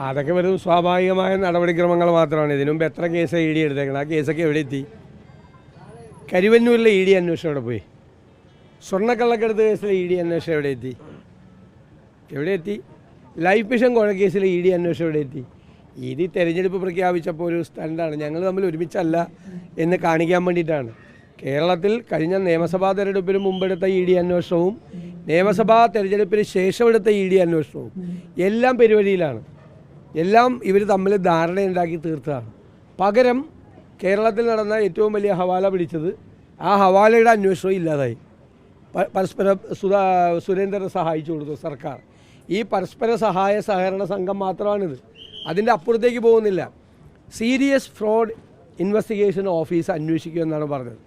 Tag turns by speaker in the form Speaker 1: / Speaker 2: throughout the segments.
Speaker 1: അതൊക്കെ വെറും സ്വാഭാവികമായ നടപടിക്രമങ്ങൾ മാത്രമാണ്. ഇതിനു മുമ്പ് എത്ര കേസ് ഇ ഡി എടുത്തേക്കണം? ആ കേസൊക്കെ എവിടെ എത്തി? കരുവന്നൂരിലെ ഇ ഡി അന്വേഷണം എവിടെ പോയി? സ്വർണ്ണക്കള്ളക്കടത്ത് കേസിലെ ഇ ഡി അന്വേഷണം എവിടെ എത്തി? ലൈഫ് മിഷൻ കൊലക്കേസിലെ ഇ ഡി അന്വേഷണം എവിടെ എത്തി? ഇ ഡി തെരഞ്ഞെടുപ്പ് പ്രഖ്യാപിച്ചപ്പോൾ ഒരു സ്റ്റണ്ടാണ്, ഞങ്ങൾ തമ്മിൽ ഒരുമിച്ചല്ല എന്ന് കാണിക്കാൻ വേണ്ടിയിട്ടാണ്. കേരളത്തിൽ കഴിഞ്ഞ നിയമസഭാ തെരഞ്ഞെടുപ്പിന് മുമ്പെടുത്ത ഇ ഡി അന്വേഷണവും നിയമസഭാ തെരഞ്ഞെടുപ്പിന് ശേഷം എടുത്ത ഇ ഡി അന്വേഷണവും എല്ലാം പെരുവഴിയിലാണ്. എല്ലാം ഇവർ തമ്മിൽ ധാരണയുണ്ടാക്കി തീർത്തതാണ്. പകരം കേരളത്തിൽ നടന്ന ഏറ്റവും വലിയ ഹവാല പിടിച്ചത്, ആ ഹവാലയുടെ അന്വേഷണം ഇല്ലാതായി. പരസ്പരം സുരേന്ദ്രനെ സഹായിച്ചു കൊടുത്തു സർക്കാർ. ഈ പരസ്പര സഹായ സഹകരണ സംഘം മാത്രമാണിത്, അതിൻ്റെ അപ്പുറത്തേക്ക് പോകുന്നില്ല. സീരിയസ് ഫ്രോഡ് ഇൻവെസ്റ്റിഗേഷൻ ഓഫീസ് അന്വേഷിക്കുമെന്നാണ് പറഞ്ഞത്,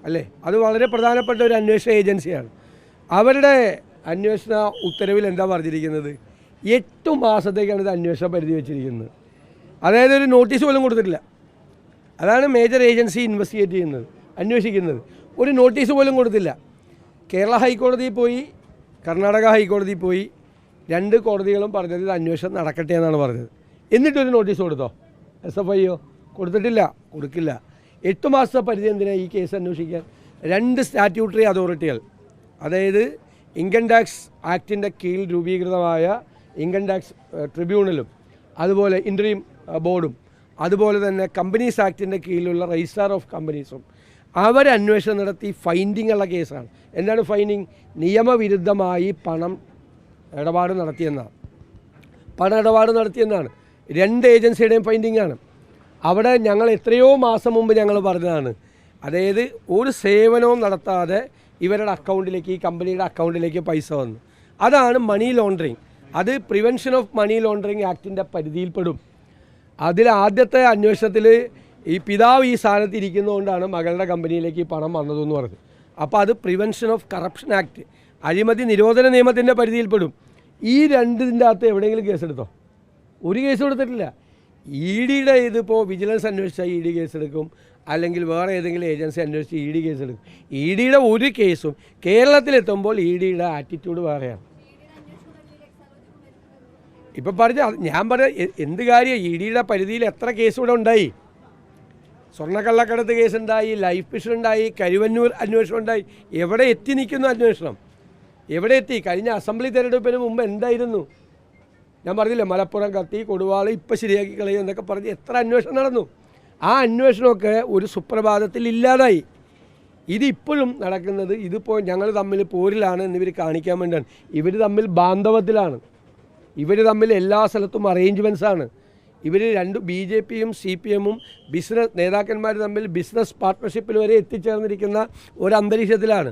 Speaker 1: അല്ലേ? അത് വളരെ പ്രധാനപ്പെട്ട ഒരു അന്വേഷണ ഏജൻസിയാണ്. അവരുടെ അന്വേഷണ ഉത്തരവിൽ എന്താ പറഞ്ഞിരിക്കുന്നത്? 8 മാസത്തേക്കാണ് ഇത് അന്വേഷണ പരിധി വെച്ചിരിക്കുന്നത്. അതായത് ഒരു നോട്ടീസ് പോലും കൊടുത്തിട്ടില്ല. അതാണ് മേജർ ഏജൻസി ഇൻവെസ്റ്റിഗേറ്റ് ചെയ്യുന്നത്, അന്വേഷിക്കുന്നത്. ഒരു നോട്ടീസ് പോലും കൊടുത്തില്ല. കേരള ഹൈക്കോടതിയിൽ പോയി, കർണാടക ഹൈക്കോടതിയിൽ പോയി, 2 കോടതികളും പറഞ്ഞത് ഇത് അന്വേഷണം നടക്കട്ടെ എന്നാണ് പറഞ്ഞത്. എന്നിട്ടൊരു നോട്ടീസ് കൊടുത്തോ? SFIO കൊടുത്തിട്ടില്ല, കൊടുക്കില്ല. 8 മാസത്തെ പരിധി എന്തിനാണ് ഈ കേസ് അന്വേഷിക്കാൻ? 2 സ്റ്റാറ്റ്യൂട്ടറി അതോറിറ്റികൾ, അതായത് ഇൻകം ടാക്സ് ആക്ടിൻ്റെ കീഴിൽ രൂപീകൃതമായ ഇൻകം ടാക്സ് ട്രിബ്യൂണലും അതുപോലെ ഇൻട്രീം ബോർഡും അതുപോലെ തന്നെ കമ്പനീസ് ആക്ടിൻ്റെ കീഴിലുള്ള രജിസ്ട്രാർ ഓഫ് കമ്പനീസും അവരന്വേഷണം നടത്തി ഫൈൻഡിങ് ഉള്ള കേസാണ്. എന്താണ് ഫൈൻഡിങ്? നിയമവിരുദ്ധമായി ഇടപാട് നടത്തിയെന്നാണ്. ഇടപാട് നടത്തിയെന്നാണ് 2 ഏജൻസിയുടെയും ഫൈൻഡിങ് ആണ്. അവിടെ ഞങ്ങൾ എത്രയോ മാസം മുമ്പ് ഞങ്ങൾ പറഞ്ഞതാണ്, അതായത് ഒരു സേവനവും നടത്താതെ ഇവരുടെ അക്കൗണ്ടിലേക്ക്, ഈ കമ്പനിയുടെ അക്കൗണ്ടിലേക്ക് പൈസ വന്നു. അതാണ് മണി ലോണ്ടറിങ്. അത് പ്രിവെൻഷൻ ഓഫ് മണി ലോണ്ടറിങ് ആക്ടിൻ്റെ പരിധിയിൽപ്പെടും. അതിൽ ആദ്യത്തെ അന്വേഷണത്തിൽ ഈ പിതാവ് ഈ സ്ഥാനത്ത് ഇരിക്കുന്നതുകൊണ്ടാണ് മകളുടെ കമ്പനിയിലേക്ക് ഈ പണം വന്നതെന്ന് പറഞ്ഞു. അപ്പോൾ അത് പ്രിവെൻഷൻ ഓഫ് കറപ്ഷൻ ആക്ട്, അഴിമതി നിരോധന നിയമത്തിൻ്റെ പരിധിയിൽപ്പെടും. ഈ 2ൻ്റെ അകത്ത് എവിടെയെങ്കിലും കേസെടുത്തോ? ഒരു കേസ് കൊടുത്തിട്ടില്ല. ഇ ഡിയുടെ ഇതിപ്പോൾ വിജിലൻസ് അന്വേഷിച്ചാൽ ഇ ഡി കേസെടുക്കും, അല്ലെങ്കിൽ വേറെ ഏതെങ്കിലും ഏജൻസി അന്വേഷിച്ച് ഇ ഡി കേസെടുക്കും. ഇ ഡിയുടെ ഒരു കേസും കേരളത്തിലെത്തുമ്പോൾ ഇ ഡിയുടെ ആറ്റിറ്റ്യൂഡ് വേറെയാണ്. ഇപ്പം ഞാൻ എന്ത് കാര്യം? ഇ ഡിയുടെ പരിധിയിൽ എത്ര കേസ് ഇവിടെ ഉണ്ടായി? സ്വർണ്ണക്കള്ളക്കടത്ത് കേസുണ്ടായി, ലൈഫ് മിഷൻ ഉണ്ടായി, കരുവന്നൂർ അന്വേഷണം ഉണ്ടായി. എവിടെ എത്തി നിൽക്കുന്നു അന്വേഷണം? എവിടെ എത്തി? കഴിഞ്ഞ അസംബ്ലി തെരഞ്ഞെടുപ്പിന് മുമ്പ് എന്തായിരുന്നു? ഞാൻ പറഞ്ഞില്ലേ, മലപ്പുറം കത്തി, കൊടുവാള് ഇപ്പം ശരിയാക്കി കളയും എന്നൊക്കെ പറഞ്ഞ് എത്ര അന്വേഷണം നടന്നു. ആ അന്വേഷണമൊക്കെ ഒരു സുപ്രഭാതത്തിൽ ഇല്ലാതായി. ഇതിപ്പോഴും നടക്കുന്നത്, ഇതിപ്പോൾ ഞങ്ങൾ തമ്മിൽ പോരിലാണ് എന്നിവർ കാണിക്കാൻ വേണ്ടിയാണ്. ഇവർ തമ്മിൽ ബാന്ധവത്തിലാണ്, ഇവർ തമ്മിൽ എല്ലാ സ്ഥലത്തും അറേഞ്ച്മെൻറ്റ്സാണ്. ഇവർ BJPയും CPMും ബിസിനസ് നേതാക്കന്മാർ തമ്മിൽ ബിസിനസ് പാർട്ട്ണർഷിപ്പിൽ വരെ എത്തിച്ചേർന്നിരിക്കുന്ന ഒരു അന്തരീക്ഷത്തിലാണ്.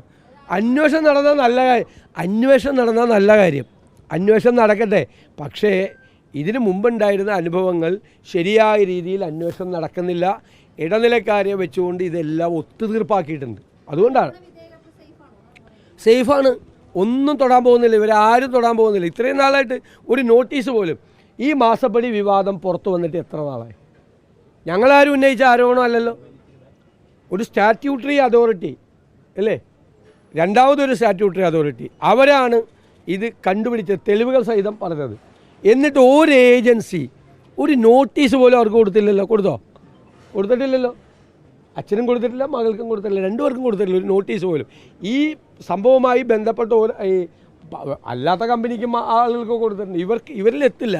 Speaker 1: അന്വേഷണം നടന്നാൽ നല്ല കാര്യം, അന്വേഷണം നടക്കട്ടെ. പക്ഷേ ഇതിനു മുമ്പുണ്ടായിരുന്ന അനുഭവങ്ങൾ ശരിയായ രീതിയിൽ അന്വേഷണം നടക്കുന്നില്ല. ഇടനിലക്കാരെ വെച്ചുകൊണ്ട് ഇതെല്ലാം ഒത്തുതീർപ്പാക്കിയിട്ടുണ്ട്. അതുകൊണ്ടാണ് സേഫാണ്, ഒന്നും തൊടാൻ പോകുന്നില്ല, ഇവരാരും തൊടാൻ പോകുന്നില്ല. ഇത്രയും നാളായിട്ട് ഒരു നോട്ടീസ് പോലും. ഈ മാസപ്പടി വിവാദം പുറത്തു വന്നിട്ട് എത്ര നാളായി? ഞങ്ങളാരും ഉന്നയിച്ച ആരോപണം അല്ലല്ലോ. ഒരു സ്റ്റാറ്റ്യൂട്ടറി അതോറിറ്റി അല്ലേ, രണ്ടാമതൊരു സ്റ്റാറ്റ്യൂട്ടറി അതോറിറ്റി, അവരാണ് ഇത് കണ്ടുപിടിച്ച തെളിവുകൾ സഹിതം പറഞ്ഞത്. എന്നിട്ട് ഒരു ഏജൻസി ഒരു നോട്ടീസ് പോലും അവർക്ക് കൊടുത്തില്ലല്ലോ. കൊടുത്തിട്ടില്ലല്ലോ. അച്ഛനും കൊടുത്തിട്ടില്ല, മകൾക്കും കൊടുത്തിട്ടില്ല, 2 പേർക്കും കൊടുത്തിട്ടില്ല ഒരു നോട്ടീസ് പോലും. ഈ സംഭവവുമായി ബന്ധപ്പെട്ട അല്ലാത്ത കമ്പനിക്കും ആളുകൾക്ക് കൊടുത്തിട്ടുണ്ട്. ഇവരിലെത്തില്ല,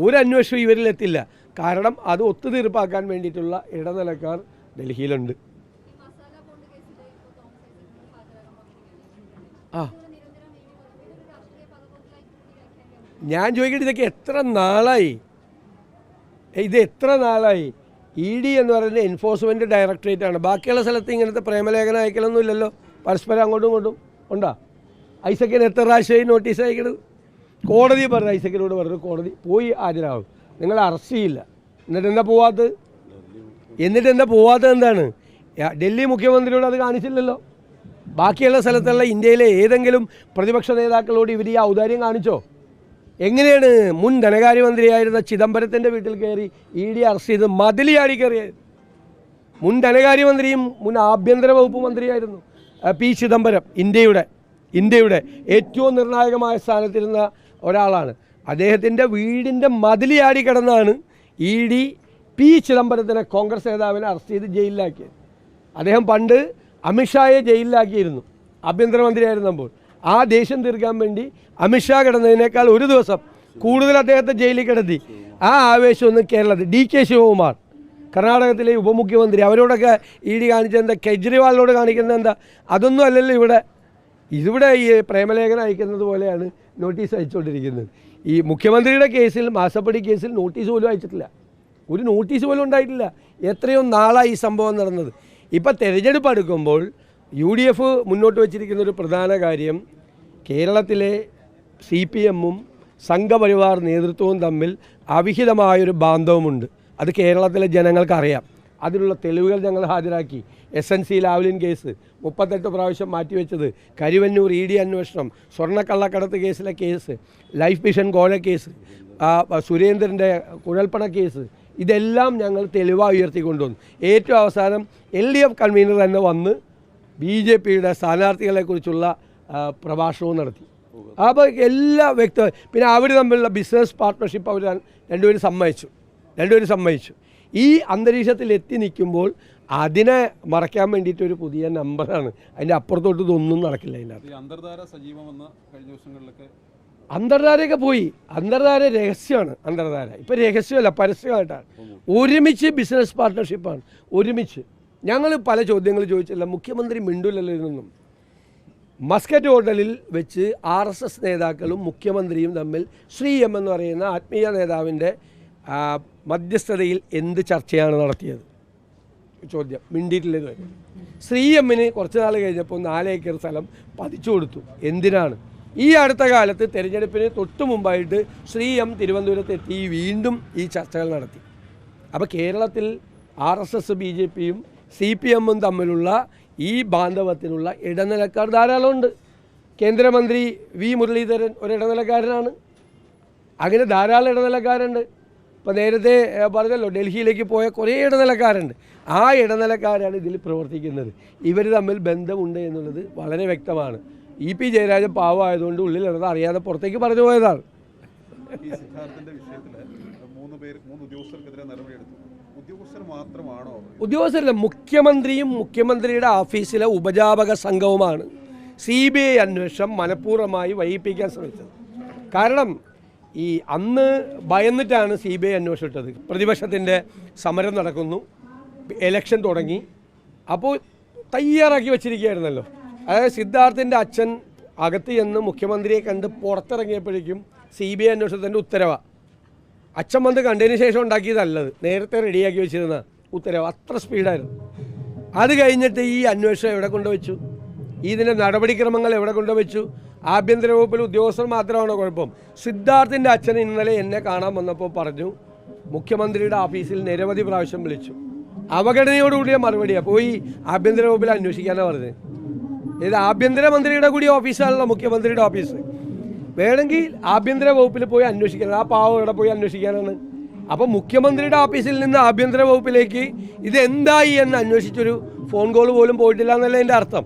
Speaker 1: ഒരു അന്വേഷണം ഇവരിലെത്തില്ല. കാരണം അത് ഒത്തുതീർപ്പാക്കാൻ വേണ്ടിയിട്ടുള്ള ഇടനിലക്കാർ ഡൽഹിയിലുണ്ട്. ഞാൻ ചോദിക്കട്ടെ, ഇതൊക്കെ എത്ര നാളായി? ഇ ഡി എന്ന് പറയുന്നത് എൻഫോഴ്സ്മെൻറ്റ് ഡയറക്ടറേറ്റാണ്. ബാക്കിയുള്ള സ്ഥലത്ത് ഇങ്ങനത്തെ പ്രേമലേഖനം അയക്കലൊന്നും ഇല്ലല്ലോ. പരസ്പരം അങ്ങോട്ടും ഇങ്ങോട്ടും ഉണ്ടോ? ഐസക്കിന് എത്ര പ്രാവശ്യമായി നോട്ടീസ് അയക്കണത്? കോടതി പറഞ്ഞു, ഐസക്കിനോട് പറഞ്ഞു, കോടതി പോയി ഹാജരാകും, നിങ്ങളെ അറസ്റ്റ് ചെയ്യില്ല. എന്നിട്ട് എന്താ പോവാത്തത്? എന്താണ്? ഡൽഹി മുഖ്യമന്ത്രിയോട് അത് കാണിച്ചില്ലല്ലോ. ബാക്കിയുള്ള സ്ഥലത്തുള്ള ഇന്ത്യയിലെ ഏതെങ്കിലും പ്രതിപക്ഷ നേതാക്കളോട് ഇവർ ഈ ഔദാര്യം കാണിച്ചോ? എങ്ങനെയാണ് മുൻ ധനകാര്യമന്ത്രിയായിരുന്ന ചിദംബരത്തിൻ്റെ വീട്ടിൽ കയറി ഇ ഡി അറസ്റ്റ് ചെയ്ത് മതിലിയാടി കയറിയത്? മുൻ ധനകാര്യമന്ത്രിയും മുൻ ആഭ്യന്തര വകുപ്പ് മന്ത്രിയായിരുന്നു പി ചിദംബരം. ഇന്ത്യയുടെ ഏറ്റവും നിർണായകമായ സ്ഥാനത്തിരുന്ന ഒരാളാണ്. അദ്ദേഹത്തിൻ്റെ വീടിൻ്റെ മതിലിയാടി കിടന്നാണ് ഇ ഡി പി ചിദംബരത്തിനെ, കോൺഗ്രസ് നേതാവിനെ അറസ്റ്റ് ചെയ്ത് ജയിലിലാക്കിയത്. അദ്ദേഹം പണ്ട് അമിത്ഷായെ ജയിലിലാക്കിയിരുന്നു, ആഭ്യന്തരമന്ത്രിയായിരുന്നപ്പോൾ. ആ ദേഷ്യം തീർക്കാൻ വേണ്ടി അമിത്ഷാ കിടന്നതിനേക്കാൾ ഒരു ദിവസം കൂടുതൽ അദ്ദേഹത്തെ ജയിലിൽ കിടത്തി. ആ ആവേശമൊന്നും കേരളത്തിൽ DK ശിവകുമാർ, കർണാടകത്തിലെ ഉപമുഖ്യമന്ത്രി, അവരോടൊക്കെ ഇ ഡി കാണിച്ചത് എന്താ? കെജ്രിവാളിനോട് കാണിക്കുന്നത് എന്താ? അതൊന്നും അല്ലല്ലോ ഇവിടെ. ഇവിടെ ഈ പ്രേമലേഖനം അയക്കുന്നത് പോലെയാണ് നോട്ടീസ് അയച്ചുകൊണ്ടിരിക്കുന്നത്. ഈ മുഖ്യമന്ത്രിയുടെ കേസിൽ, മാസപ്പടി കേസിൽ നോട്ടീസ് പോലും അയച്ചിട്ടില്ല, ഒരു നോട്ടീസ് പോലും ഉണ്ടായിട്ടില്ല. എത്രയോ നാളായി ഈ സംഭവം നടന്നത്. ഇപ്പം തെരഞ്ഞെടുപ്പ് അടുക്കുമ്പോൾ UDF മുന്നോട്ട് വച്ചിരിക്കുന്ന ഒരു പ്രധാന കാര്യം, കേരളത്തിലെ CPM-ഉം സംഘപരിവാർ നേതൃത്വവും തമ്മിൽ അവിഹിതമായൊരു ബാന്ധവമുണ്ട്. അത് കേരളത്തിലെ ജനങ്ങൾക്കറിയാം. അതിനുള്ള തെളിവുകൾ ഞങ്ങൾ ഹാജരാക്കി. SNC ലാവ്ലിൻ കേസ് 38 പ്രാവശ്യം മാറ്റിവെച്ചത്, കരുവന്നൂർ ED അന്വേഷണം, സ്വർണ്ണക്കള്ളക്കടത്ത് കേസിലെ കേസ്, ലൈഫ് മിഷൻ കോഴ കേസ്, സുരേന്ദ്രൻ്റെ കുഴൽപ്പണ കേസ്, ഇതെല്ലാം ഞങ്ങൾ തെളിവായി ഉയർത്തിക്കൊണ്ടുവന്നു. ഏറ്റവും അവസാനം LDF കൺവീനർ തന്നെ വന്ന് BJPയുടെ സ്ഥാനാർത്ഥികളെക്കുറിച്ചുള്ള പ്രഭാഷണവും നടത്തി. അപ്പോൾ എല്ലാം വ്യക്തമായി. പിന്നെ അവർ തമ്മിലുള്ള ബിസിനസ് പാർട്ട്ണർഷിപ്പ് അവർ രണ്ടുപേരും സമ്മതിച്ചു. ഈ അന്തരീക്ഷത്തിൽ എത്തി നിൽക്കുമ്പോൾ അതിനെ മറയ്ക്കാൻ വേണ്ടിയിട്ടൊരു പുതിയ നമ്പറാണ്. അതിൻ്റെ അപ്പുറത്തോട്ട് ഇതൊന്നും നടക്കില്ല. അതിനകത്ത്
Speaker 2: അന്തർധാര സജീവമെന്ന കഴിഞ്ഞ ദിവസങ്ങളിലൊക്കെ
Speaker 1: അന്തർധാരയൊക്കെ പോയി. അന്തർധാര രഹസ്യമാണ്. അന്തർധാര ഇപ്പം രഹസ്യമല്ല, പരസ്യമായിട്ടാണ്. ഒരുമിച്ച് ബിസിനസ് പാർട്ട്ണർഷിപ്പാണ്. ഒരുമിച്ച് ഞങ്ങൾ പല ചോദ്യങ്ങൾ ചോദിച്ചില്ല, മുഖ്യമന്ത്രി മിണ്ടില്ലല്ലോ ഇതിനൊന്നും. മസ്കറ്റ് ഹോട്ടലിൽ വെച്ച് RSS നേതാക്കളും മുഖ്യമന്ത്രിയും തമ്മിൽ ശ്രീ M എന്ന് പറയുന്ന ആത്മീയ നേതാവിൻ്റെ മധ്യസ്ഥതയിൽ എന്ത് ചർച്ചയാണ് നടത്തിയത്? ചോദ്യം. മിണ്ടിയിട്ടില്ല. ശ്രീ M-ന് കുറച്ച് നാൾ കഴിഞ്ഞപ്പോൾ 4 ഏക്കർ സ്ഥലം പതിച്ചു കൊടുത്തു. എന്തിനാണ്? ഈ അടുത്ത കാലത്ത് തെരഞ്ഞെടുപ്പിന് തൊട്ട് മുമ്പായിട്ട് ശ്രീ M തിരുവനന്തപുരത്ത് എത്തി വീണ്ടും ഈ ചർച്ചകൾ നടത്തി. അപ്പോൾ കേരളത്തിൽ RSS BJP-യും CPM-ഉം തമ്മിലുള്ള ഈ ബാന്ധവത്തിനുള്ള ഇടനിലക്കാർ ധാരാളമുണ്ട്. കേന്ദ്രമന്ത്രി V മുരളീധരൻ ഒരു ഇടനിലക്കാരനാണ്. അങ്ങനെ ധാരാളം ഇടനിലക്കാരുണ്ട്. ഇപ്പോൾ നേരത്തെ പറഞ്ഞല്ലോ, ഡൽഹിയിലേക്ക് പോയ കുറേ ഇടനിലക്കാരുണ്ട്. ആ ഇടനിലക്കാരാണ് ഇതിൽ പ്രവർത്തിക്കുന്നത്. ഇവർ തമ്മിൽ ബന്ധമുണ്ട് എന്നുള്ളത് വളരെ വ്യക്തമാണ്. EP ജയരാജൻ പാവമായതുകൊണ്ട് ഉള്ളിലുള്ളത് അറിയാതെ പുറത്തേക്ക് പറഞ്ഞു പോയതാണ്.
Speaker 2: ഈ സിദ്ധാർത്ഥന്റെ വിഷയത്തിൽ 3 ഉദ്യോഗസ്ഥർക്കെതിരെ നടപടിയെടുത്തു. ഉദ്യോഗസ്ഥർ മാത്രമാണോ?
Speaker 1: ഉദ്യോഗസ്ഥരല്ല, മുഖ്യമന്ത്രിയും മുഖ്യമന്ത്രിയുടെ ഓഫീസിലെ ഉപജാപക സംഘവുമാണ് CBI അന്വേഷണം മനഃപൂർവ്വമായി വൈകിപ്പിക്കാൻ ശ്രമിച്ചത്. കാരണം ഈ അന്ന് ഭയന്നിട്ടാണ് CBI അന്വേഷണം ഇട്ടത്. പ്രതിപക്ഷത്തിൻ്റെ സമരം നടക്കുന്നു, എലക്ഷൻ തുടങ്ങി, അപ്പോൾ തയ്യാറാക്കി വെച്ചിരിക്കുകയായിരുന്നല്ലോ. അതായത് സിദ്ധാർത്ഥിൻ്റെ അച്ഛൻ അകത്ത് ചെന്ന് മുഖ്യമന്ത്രിയെ കണ്ട് പുറത്തിറങ്ങിയപ്പോഴേക്കും CBI അന്വേഷണത്തിൻ്റെ ഉത്തരവാണ്. അച്ഛൻ വന്ന് കണ്ടതിന് ശേഷം ഉണ്ടാക്കിയതല്ലത്, നേരത്തെ റെഡിയാക്കി വെച്ചിരുന്ന ഉത്തരവ്. അത്ര സ്പീഡായിരുന്നു. അത് കഴിഞ്ഞിട്ട് ഈ അന്വേഷണം എവിടെ കൊണ്ടുവച്ചു? ഇതിൻ്റെ നടപടിക്രമങ്ങൾ എവിടെ കൊണ്ടുവച്ചു? ആഭ്യന്തര വകുപ്പിൽ ഉദ്യോഗസ്ഥർ മാത്രമാണോ കുഴപ്പം? സിദ്ധാർത്ഥിൻ്റെ അച്ഛൻ ഇന്നലെ എന്നെ കാണാൻ വന്നപ്പോൾ പറഞ്ഞു, മുഖ്യമന്ത്രിയുടെ ഓഫീസിൽ നിരവധി പ്രാവശ്യം വിളിച്ചു, അവഗണനയോടുകൂടിയ മറുപടിയാണ്. പോയി ആഭ്യന്തര വകുപ്പിൽ അന്വേഷിക്കാനാണ് പറഞ്ഞത്. ഇത് ആഭ്യന്തരമന്ത്രിയുടെ കൂടി ഓഫീസാണല്ലോ മുഖ്യമന്ത്രിയുടെ ഓഫീസ്. വേണമെങ്കിൽ ആഭ്യന്തര വകുപ്പിൽ പോയി അന്വേഷിക്കണം. ആ പാവം ഇവിടെ പോയി അന്വേഷിക്കാനാണ്. അപ്പോൾ മുഖ്യമന്ത്രിയുടെ ഓഫീസിൽ നിന്ന് ആഭ്യന്തര വകുപ്പിലേക്ക് ഇതെന്തായി എന്ന് അന്വേഷിച്ചൊരു ഫോൺ കോൾ പോലും പോയിട്ടില്ല എന്നല്ല എൻ്റെ അർത്ഥം.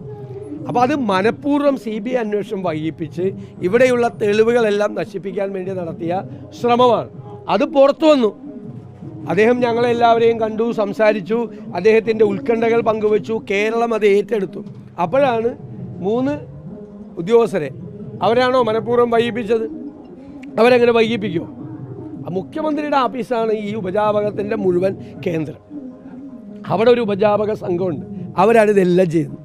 Speaker 1: അപ്പോൾ അത് മനഃപൂർവ്വം CBI അന്വേഷണം വൈകിപ്പിച്ച് ഇവിടെയുള്ള തെളിവുകളെല്ലാം നശിപ്പിക്കാൻ വേണ്ടി നടത്തിയ ശ്രമമാണ്. അത് പുറത്തു വന്നു. അദ്ദേഹം ഞങ്ങളെല്ലാവരെയും കണ്ടു, സംസാരിച്ചു, അദ്ദേഹത്തിൻ്റെ ഉത്കണ്ഠകൾ പങ്കുവച്ചു. കേരളം അത് ഏറ്റെടുത്തു. അപ്പോഴാണ് 3 ഉദ്യോഗസ്ഥരെ, അവരാണോ മനഃപൂർവ്വം വൈകിപ്പിച്ചത്? അവരെങ്ങനെ വൈകിപ്പിക്കുമോ? മുഖ്യമന്ത്രിയുടെ ഓഫീസാണ് ഈ ഉപജാപകത്തിൻ്റെ മുഴുവൻ കേന്ദ്രം. അവിടെ ഒരു ഉപജാപക സംഘമുണ്ട്, അവരാണ് ഇതെല്ലാം ചെയ്യുന്നത്.